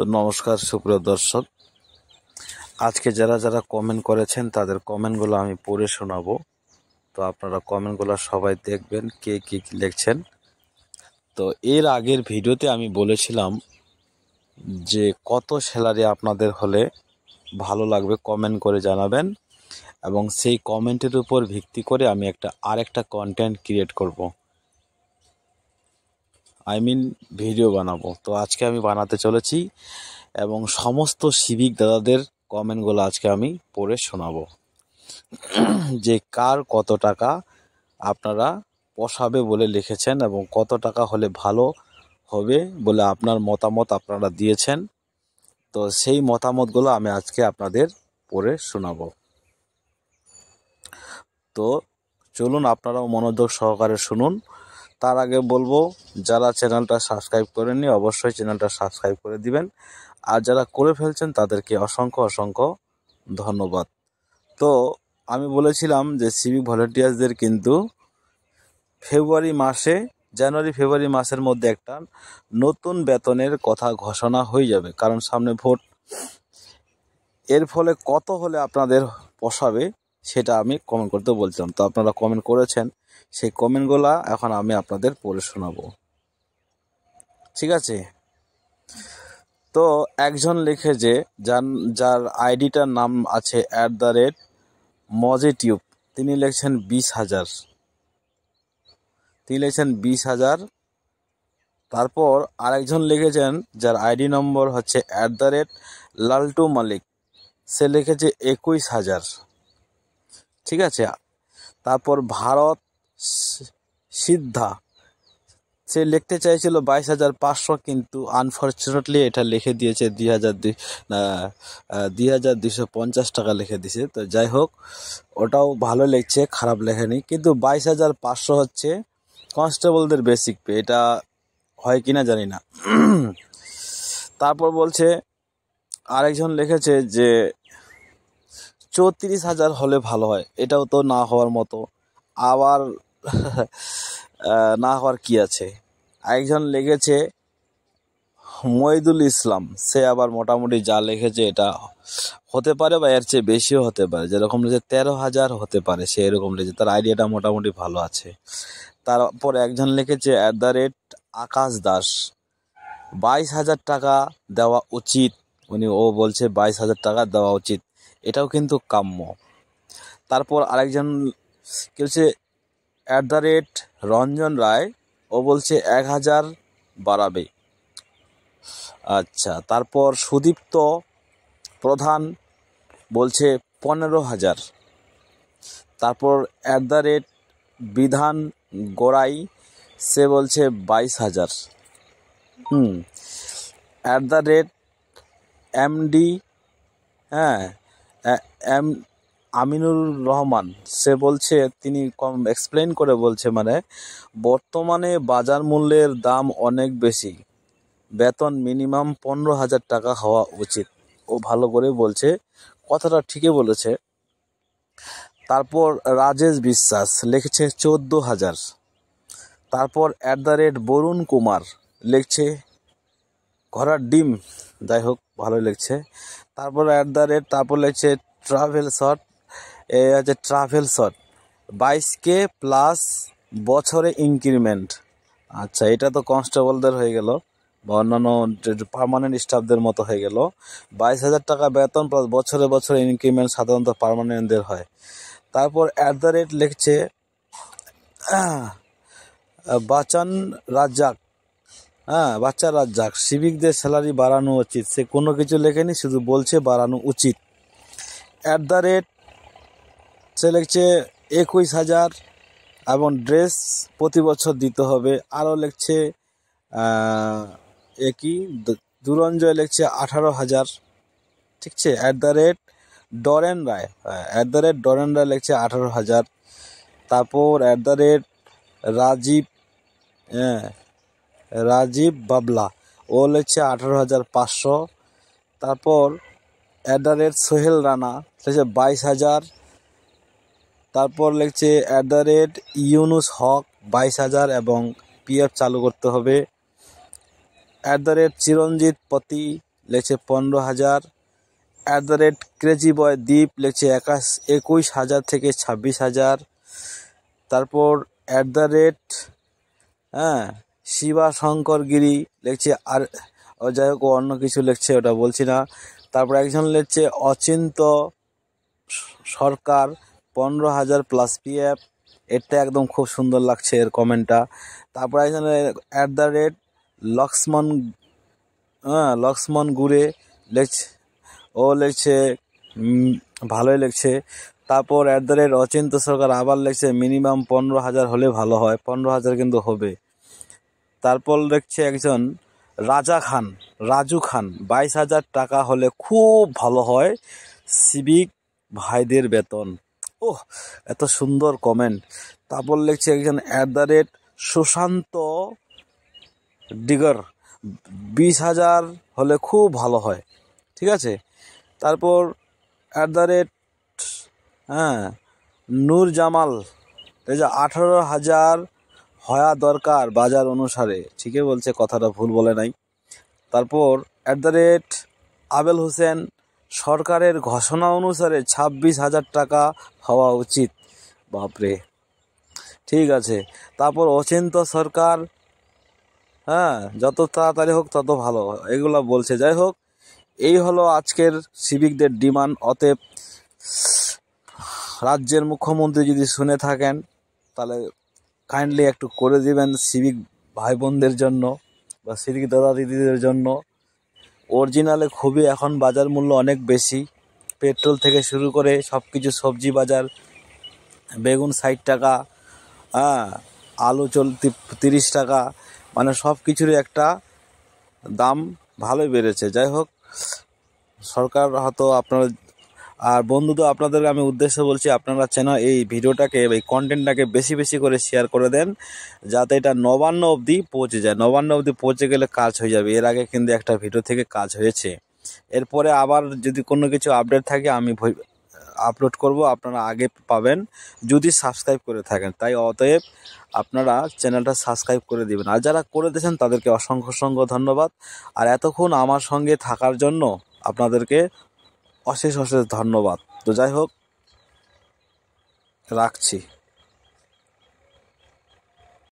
তো নমস্কার সুপ্রিয় দর্শক, আজকে যারা যারা কমেন্ট করেছেন তাদের কমেন্টগুলো আমি পড়ে শোনাবো। তো আপনারা কমেন্টগুলো সবাই দেখবেন কে কি লিখছেন। তো এর আগের ভিডিওতে আমি বলেছিলাম যে কত স্যালারি আপনাদের হলে ভালো লাগবে কমেন্ট করে জানাবেন, এবং সেই কমেন্টের উপর ভিত্তি করে আমি আরেকটা কন্টেন্ট ক্রিয়েট করব, ভিডিও বানাবো। তো আজকে আমি বানাতে চলেছি এবং সমস্ত সিভিক দাদাদের কমেন্টগুলো আজকে আমি পড়ে শোনাবো যে কার কত টাকা আপনারা পোষাবে বলে লিখেছেন এবং কত টাকা হলে ভালো হবে বলে আপনার মতামত আপনারা দিয়েছেন। তো সেই মতামতগুলো আমি আজকে আপনাদের পড়ে শোনাবো। তো চলুন আপনারাও মনোযোগ সহকারে শুনুন। তার আগে বলবো, যারা চ্যানেলটা সাবস্ক্রাইব করেননি অবশ্যই চ্যানেলটা সাবস্ক্রাইব করে দিবেন, আর যারা করে ফেলছেন তাদেরকে অসংখ্য অসংখ্য ধন্যবাদ। তো আমি বলেছিলাম যে সিভিক ভলেন্টিয়ার্সদের কিন্তু জানুয়ারি ফেব্রুয়ারি মাসের মধ্যে একটা নতুন বেতনের কথা ঘোষণা হয়ে যাবে, কারণ সামনে ভোট। এর ফলে কত হলে আপনাদের পোষাবে সেটা আমি কমেন্ট করতে বলছিলাম। তো আপনারা কমেন্ট করেছেন, সেই কমেন্টগুলা এখন আমি আপনাদের পড়ে শোনাবো, ঠিক আছে? তো একজন লিখে যে যার আইডিটার নাম আছে @মজিটিউব, তিনি লিখছেন 20,000। তারপর আরেকজন লিখেছেন যার আইডি নম্বর হচ্ছে @লালটু মালিক, সে লিখেছে 21,000, ঠিক আছে? তারপর ভারত সিদ্ধা, সে লিখতে চাইছিল 22,500, কিন্তু আনফর্চুনেটলি এটা লিখে দিয়েছে 2,250 টাকা লিখে দিয়েছে। তো যাই হোক, ওটাও ভালো লিখছে, খারাপ লেখেনি, কিন্তু 22,500 হচ্ছে কনস্টেবলদের বেসিক পে, এটা হয় কিনা জানি না। তারপর বলছে আরেকজন লিখেছে যে 34,000 হলে ভালো হয়, এটাও তো না হওয়ার মতো, আবার না হওয়ার কি আছে। একজন লিখেছে মইদুল ইসলাম, সে আবার মোটামুটি যা লিখেছে এটা হতে পারে বা এর চেয়ে বেশিও হতে পারে, যেরকম লিখেছে 13,000 হতে পারে, সে এরকম লিখেছে, তার আইডিয়াটা মোটামুটি ভালো আছে। তারপর একজন লিখেছে @আকাশ দাস, 22,000 টাকা দেওয়া উচিত, ও বলছে 22,000 টাকা দেওয়া উচিত, এটাও কিন্তু কাম্য। তারপর আরেকজন কি বলছে @রঞ্জন রায়, ও বলছে 1,000 বাড়াবে। আচ্ছা, তারপর সুদীপ্ত প্রধান বলছে 15,000। তারপর বিধান গোড়াই, সে বলছে 22,000। এমডি আমিনুর রহমান, সে বলছে, তিনি এক্সপ্লেন করে বলছে, মানে বর্তমানে বাজার মূল্যের দাম অনেক বেশি, বেতন মিনিমাম 15,000 টাকা হওয়া উচিত। ও ভালো করে বলছে, কথাটা ঠিকই বলেছে। তারপর রাজেশ বিশ্বাস লিখছে 14,000। তারপর বরুণ কুমার লিখছে ঘোড়ার ডিম, যাই হোক ভালো লিখছে। তারপর তারপর লিখছে ট্রাভেল শট, 22K প্লাস বছরে ইনক্রিমেন্ট। আচ্ছা, এটা তো কনস্টেবলদের হয়ে গেল বা অন্যান্য পার্মানেন্ট স্টাফদের মতো হয়ে গেল। 22,000 টাকা বেতন প্লাস বছরে বছরে ইনক্রিমেন্ট সাধারণত পার্মানেন্টদের হয়। তারপর লিখছে বাচ্চা রাজ্জাক, সিভিকদের স্যালারি বাড়ানো উচিত, সে কোনো কিছু লেখেনি, শুধু বলছে বাড়ানো উচিত। সে লিখছে 21,000 এবং ড্রেস প্রতি বছর দিতে হবে। আরও লিখছে দুরঞ্জয় লিখছে 18,000, ঠিক আছে? ডরেন রায়, ডরেন রায় লিখছে 18,000। তারপর রাজীব বাবলা, ও লিখছে 18,500। তারপর সোহেল রানা লিখছে 22,000। তারপর লিখছে ইউনুস হক 22,000 এবং PF চালু করতে হবে। চিরঞ্জিত পতি লিখছে 15,000। @ক্রেজি বয় দীপ লিখছে 21,000 থেকে 26,000। তারপর শিবা শঙ্কর গিরি লিখছে আর যাই হোক অন্য কিছু লিখছে, ওটা বলছি না। তারপর একজন লিখছে অচিন্ত সরকার 15,000 প্লাস পিএফ, এটা একদম খুব সুন্দর লাগছে এর কমেন্টটা। তারপর একজন লক্ষ্মণ লক্ষ্মণ গুড়ে লিখছে, ও লিখছে ভালোই লিখছে। তারপর অচিন্ত সরকার আবার লিখছে মিনিমাম 15,000 হলে ভালো হয়, 15,000 কিন্তু হবে। তারপর লিখছে একজন রাজু খান 22,000 টাকা হলে খুব ভালো হয় সিভিক ভাইদের বেতন। ওহ, এত সুন্দর কমেন্ট। তারপর লিখছে একজন সুশান্ত ডিগর 20,000 হলে খুব ভালো হয়, ঠিক আছে। তারপর নূর জামাল 18,000 হওয়া দরকার বাজার অনুসারে, ঠিকই বলছে, কথাটা ভুল বলে নাই। তারপর আবেল হোসেন সরকারের ঘোষণা অনুসারে 26,000 টাকা হওয়া উচিত। বাপরে, ঠিক আছে। তারপর অচিন্ত সরকার যত তাড়াতাড়ি হোক তত ভালো, এগুলো বলছে। যাই হোক, এই হলো আজকের সিভিকদের ডিমান্ড। অতএব রাজ্যের মুখ্যমন্ত্রী যদি শুনে থাকেন তাহলে কাইন্ডলি একটু করে দিবেন সিভিক ভাই বোনদের জন্য বা সিভিক দাদা দিদিদের জন্য। অরিজিনালে খুবই এখন বাজার মূল্য অনেক বেশি, পেট্রোল থেকে শুরু করে সব কিছু, সবজি বাজার, বেগুন 60 টাকা, আলু 30 টাকা, মানে সব কিছুরই একটা দাম ভালোই বেড়েছে। যাই হোক, সরকার হয়তো আপনারা, আর বন্ধুদের আপনাদের আমি উদ্দেশ্য বলছি, আপনারা এই ভিডিওটাকে, এই কন্টেন্টটাকে বেশি বেশি করে শেয়ার করে দেন, যাতে এটা নবান্ন অবধি পৌঁছে যায়। নবান্ন অবধি পৌঁছে গেলে কাজ হয়ে যাবে। এর আগে কিন্তু একটা ভিডিও থেকে কাজ হয়েছে, এরপরে আবার যদি কোনো কিছু আপডেট থাকে আমি আপলোড করব, আপনারা আগে পাবেন যদি সাবস্ক্রাইব করে থাকেন। তাই অতএব আপনারা চ্যানেলটা সাবস্ক্রাইব করে দিবেন, আর যারা করে দিয়েছেন তাদেরকে অসংখ্য অসংখ্য ধন্যবাদ। আর এতক্ষণ আমার সঙ্গে থাকার জন্য আপনাদেরকে অশেষ অশেষ ধন্যবাদ। তো যাই হোক, রাখছি।